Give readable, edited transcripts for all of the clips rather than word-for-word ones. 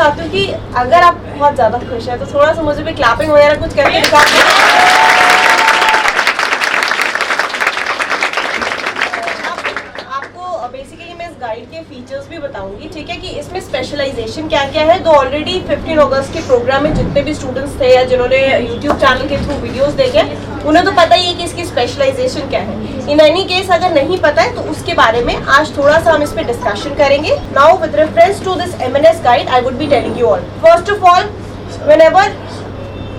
चाहती हूँ कि अगर आप बहुत ज़्यादा खुश हैं तो थोड़ा सा मुझे भी क्लैपिंग वगैरह कुछ करके दिखा आपको बेसिकली मैं इस गाइड के फीचर्स भी बताऊंगी, ठीक है, कि इसमें स्पेशलाइजेशन क्या क्या है। तो ऑलरेडी 15 अगस्त के प्रोग्राम में जितने भी स्टूडेंट्स थे या जिन्होंने यूट्यूब चैनल के थ्रू वीडियोस देखे उन्हें तो पता ही है कि इसकी स्पेशलाइजेशन क्या है। इन एनी केस अगर नहीं पता है तो उसके बारे में आज थोड़ा सा हम इस पे डिस्कशन करेंगे। Now with reference to this MNS guide I would be telling you all, first of all whenever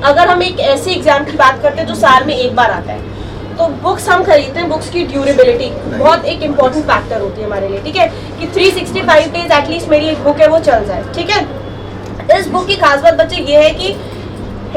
अगर हम एक ऐसे एग्जाम की बात करते हैं जो साल में एक बार आता है, तो बुक्स हम खरीदते हैं, बुक्स की ड्यूरेबिलिटी बहुत एक इंपॉर्टेंट फैक्टर होती है हमारे लिए, ठीक है, कि 365 डेज एटलीस्ट मेरी एक बुक है वो चल जाए, ठीक है। इस बुक की खास बात बच्चे ये है कि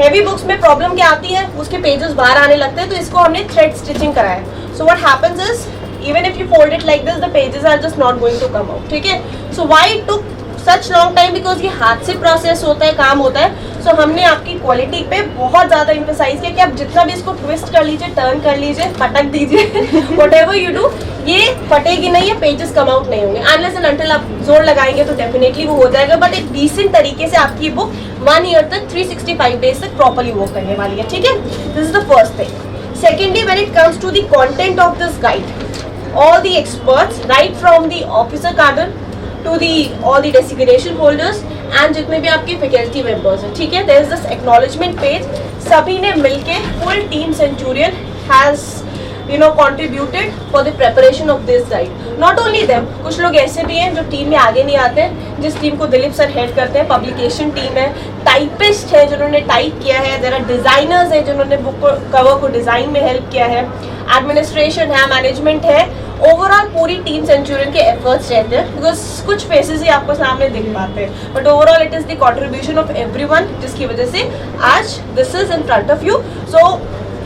हैवी बुक्स में प्रॉब्लम क्या आती है, उसके पेजेस बाहर आने लगते हैं, तो इसको हमने थ्रेड स्टिचिंग कराया। So what happens is even if you fold it like this the pages are just not going to come out, ठीक है। So why it took such long time, because ये हाथ से प्रोसेस होता है, काम होता है। सो हमने आपकी क्वालिटी पे बहुत ज़्यादा इम्फेसाइज किया कि आप जितना भी इसको ट्विस्ट कर लीजिए, टर्न कर लीजिए, पटक दीजिए, व्हाटएवर यू डू, ये फटेगी नहीं, ये पेजेस कम आउट नहीं होंगे। अनलेस एंड अनटिल आप जोर लगाएंगे तो डेफिनेटली वो हो जाएगा, बट एक डिसेंट तरीके से आपकी बुक 1 ईयर तक 365 डेज तक प्रॉपरली वर्क करने वाली है, ठीक है। This is the first thing. Secondly, when it comes to the content of this guide, all the experts right from the officer cadre to the all the designation holders and जितने भी आपके faculty members हैं, ठीक है, there is this acknowledgement page, सभी ने मिलके full team Centurion has contributed for the preparation of this guide. Not only them, कुछ लोग ऐसे भी हैं जो टीम में आगे नहीं आते, जिस टीम को दिलीप सर हेड करते हैं, पब्लिकेशन टीम है, टाइपिस्ट है जिन्होंने टाइप किया है, देयर आर डिजाइनर्स है जिन्होंने बुक को कवर को डिजाइन में हेल्प किया है, एडमिनिस्ट्रेशन है, मैनेजमेंट है, ओवरऑल पूरी टीम सेंचुरियन के एफर्ट्स रहते हैं, बिकॉज कुछ फेसेस ही आपको सामने दिख पाते हैं, but overall it is the contribution of everyone, जिसकी वजह से आज this is in front of you. So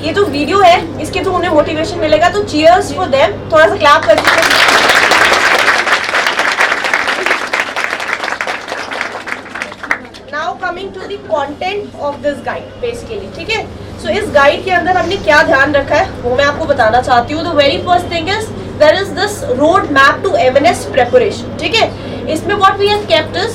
ये जो वीडियो है इसके थ्रू उन्हें मोटिवेशन मिलेगा, तो चीयर्स फॉर देम, थोड़ा सा क्लैप कर दीजिए। Now coming to the content of this guide basically, ठीक है। सो इस गाइड के अंदर हमने क्या ध्यान रखा है वो मैं आपको बताना चाहती हूँ। The very first thing is there is this road map to MNS preparation, ठीक है। इसमें what we have kept is,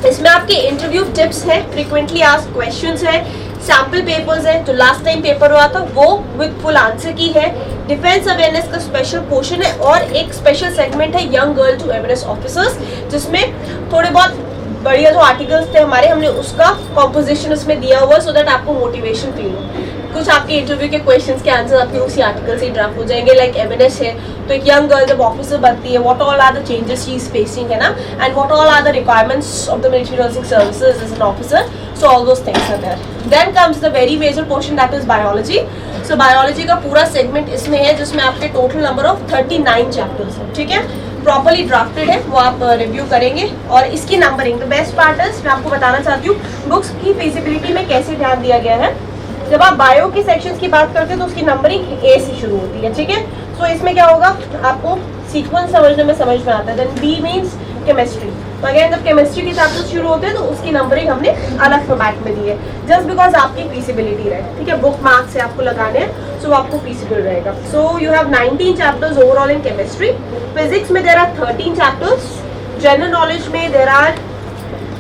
इसमें आपके इंटरव्यू टिप्स है, फ्रीक्वेंटली आस्क्ड क्वेश्चंस है, सैम्पल पेपर्स है, जो लास्ट टाइम पेपर हुआ था वो विद फुल आंसर की है, डिफेंस अवेयरनेस का स्पेशल पोर्शन है, और एक स्पेशल सेगमेंट है young girl to MNS officers, जिसमें थोड़े बहुत बढ़िया जो आर्टिकल्स थे हमारे, हमने उसका कॉम्पोजिशन उसमें दिया हुआ, सो दैट आपको मोटिवेशन फील हो। कुछ आपके इंटरव्यू के क्वेश्चंस के आंसर आपके उसी आर्टिकल से ड्राफ्ट हो जाएंगे, लाइक एमएनएस है तो एक यंग गर्ल जब ऑफिसर बनती है, what all are the changes she is facing, है ना, and what all are the requirements of the military nursing services as an officer, so all those things are there. Then comes the very major portion that is biology. So biology का पूरा segment इसमें है, जिसमें आपके total number of 39 chapters है, ठीक है, properly drafted है, वो आप रिव्यू करेंगे। और इसकी numbering, the best part is, मैं आपको बताना चाहती हूँ बुक्स की फिजिबिलिटी में कैसे ध्यान दिया गया है। जब आप बायो के सेक्शंस की बात करते हैं तो उसकी नंबरिंग ए से शुरू होती है, ठीक है। सो इसमें क्या होगा, आपको सीक्वेंस समझने में समझ में आता है। देन बी मीन्स केमिस्ट्री, तो अगेन जब केमिस्ट्री के चैप्टर्स शुरू होते हैं तो उसकी नंबरिंग हमने अलग फॉर्मेट में दी है, जस्ट बिकॉज आपकी फीसिबिलिटी रहे, ठीक है, बुक मार्क्स से आपको लगाने हैं, सो आपको फीसिबल रहेगा। So you have 19 chapters overall in chemistry. Physics में there are 13 chapters, general knowledge में there are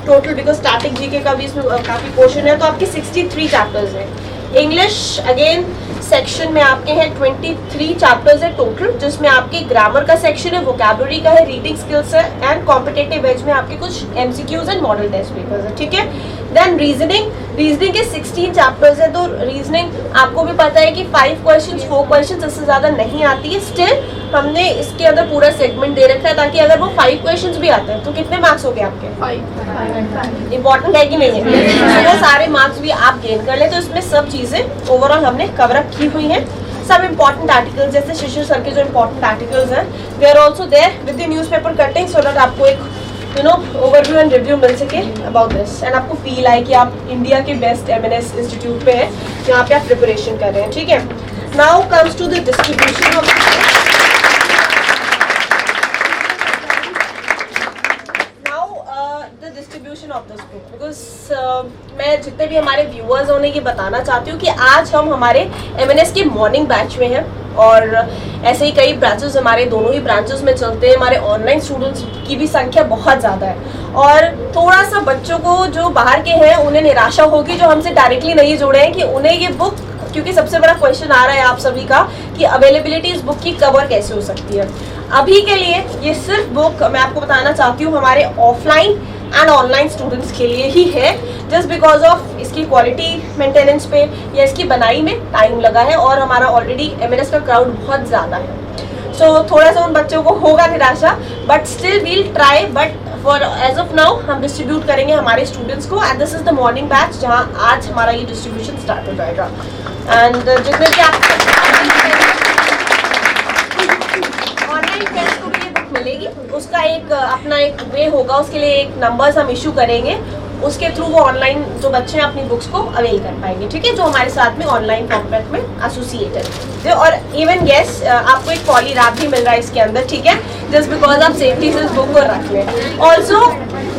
total, because static GK का भी इसमें काफी पोर्शन है, तो आपके 63 चैप्टर्स हैं। इंग्लिश अगेन सेक्शन में आपके हैं 23 चैप्टर्स है टोटल, जिसमें आपके ग्रामर का सेक्शन है, वोकैबुलरी का है, रीडिंग स्किल्स है, एंड कॉम्पिटिटिव एज में आपके कुछ MCQs and model test papers है, ठीक है। देन रीजनिंग के 16 चैप्टर्स है, तो रीजनिंग आपको भी पता है कि 5 क्वेश्चंस 4 क्वेश्चंस इससे ज्यादा नहीं आती है, स्टिल हमने इसके अंदर पूरा सेगमेंट दे रखा है, ताकि अगर वो 5 क्वेश्चंस भी आते हैं तो कितने मार्क्स हो गए आपके, 5 इंपॉर्टेंट है कि नहीं है, तो वो सारे मार्क्स भी आप गेन कर ले। तो इसमें सब चीजें ओवरऑल हमने कवर अप की हुई हैं, सब इंपॉर्टेंट आर्टिकल्स, जैसे शिशिर सर के जो इंपॉर्टेंट आर्टिकल्स हैं, they are also there with the newspaper cutting, so that आपको एक ओवरव्यू एंड रिव्यू मिल सके अबाउट दिस, एंड आपको फील आए कि आप इंडिया के बेस्ट एमएनएस इंस्टीट्यूट पे हैं, जहाँ पे आप प्रिपरेशन कर रहे हैं, ठीक है। Now comes to the distribution of of this book, because मैं जितने भी हमारे व्यूअर्स होने ये बताना चाहती हूँ कि आज हम हमारे एमएनएस के मॉर्निंग बैच में हैं, और ऐसे ही कई ब्रांचेस हमारे दोनों ही ब्रांचेस में चलते हैं। हमारे ऑनलाइन स्टूडेंट्स की भी संख्या बहुत ज़्यादा है और थोड़ा सा बच्चों को जो बाहर के हैं उन्हें निराशा होगी जो हमसे डायरेक्टली नहीं जुड़े हैं कि उन्हें ये बुक, क्योंकि सबसे बड़ा क्वेश्चन आ रहा है आप सभी का कि अवेलेबिलिटी इस बुक की कब और कैसे हो सकती है। अभी के लिए ये सिर्फ बुक मैं आपको बताना चाहती हूँ हमारे ऑफलाइन एंड ऑनलाइन स्टूडेंट्स के लिए ही है, जस्ट बिकॉज ऑफ इसकी क्वालिटी मेंटेनेंस पे या इसकी बनाई में टाइम लगा है और हमारा ऑलरेडी एमएनएस का क्राउड बहुत ज़्यादा है। सो थोड़ा सा उन बच्चों को होगा निराशा, but still we'll try. But for as of now हम डिस्ट्रीब्यूट करेंगे हमारे स्टूडेंट्स को and this is the morning batch जहाँ आज हमारा ये डिस्ट्रीब्यूशन स्टार्ट हो जाएगा। एंड जितने भी आप ऑनलाइन टेस्ट को भी बुक मिलेगी, उसका एक अपना एक वे होगा, उसके लिए एक नंबर्स हम इशू करेंगे, उसके थ्रू वो ऑनलाइन जो बच्चे हैं अपनी बुक्स को अवेल कर पाएंगे, ठीक है, जो हमारे साथ में ऑनलाइन फॉर्मेट में एसोसिएटेड है। और इवन गेस आपको एक पॉली रैप भी मिल रहा है इसके अंदर, ठीक है, जस्ट बिकॉज आप सेफ्टी से इस बुक को रख लें। ऑल्सो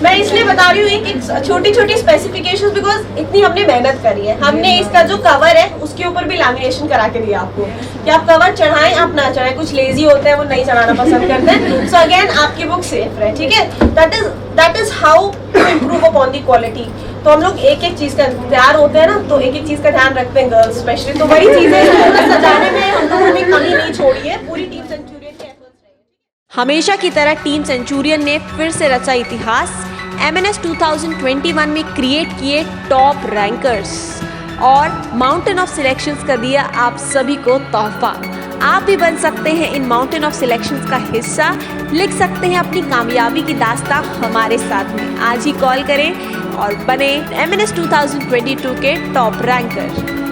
मैं इसलिए बता रही हूँ एक छोटी छोटी स्पेसिफिकेशंस, बिकॉज इतनी हमने मेहनत करी है। हमने इसका जो कवर है उसके ऊपर भी लैमिनेशन करा के दिया आपको कि आप कवर चढ़ाएं आप ना चढ़ाएं, कुछ लेजी होते हैं वो नहीं चढ़ाना पसंद करते हैं। सो अगेन आपकी बुक सेफ रहे, ठीक है, that is how to improve upon the quality. तो हम लोग एक एक चीज का तैयार होते हैं ना, तो एक एक चीज का ध्यान रखते हैं गर्ल्स स्पेशली, तो वही चीजें सजाने में हम लोगों ने कमी नहीं छोड़ी है। पूरी टीम सेंचुरियन के एफर्ट्स रहे। हमेशा की तरह टीम सेंचुरियन ने फिर से रचा इतिहास। एमएनएस 2021 में क्रिएट किए टॉप रैंकर्स और माउंटेन ऑफ सिलेक्शंस का दिया आप सभी को तोहफा। आप भी बन सकते हैं इन माउंटेन ऑफ सिलेक्शंस का हिस्सा, लिख सकते हैं अपनी कामयाबी की दास्तां हमारे साथ में। आज ही कॉल करें और बने एमएनएस 2022 के टॉप रैंकर।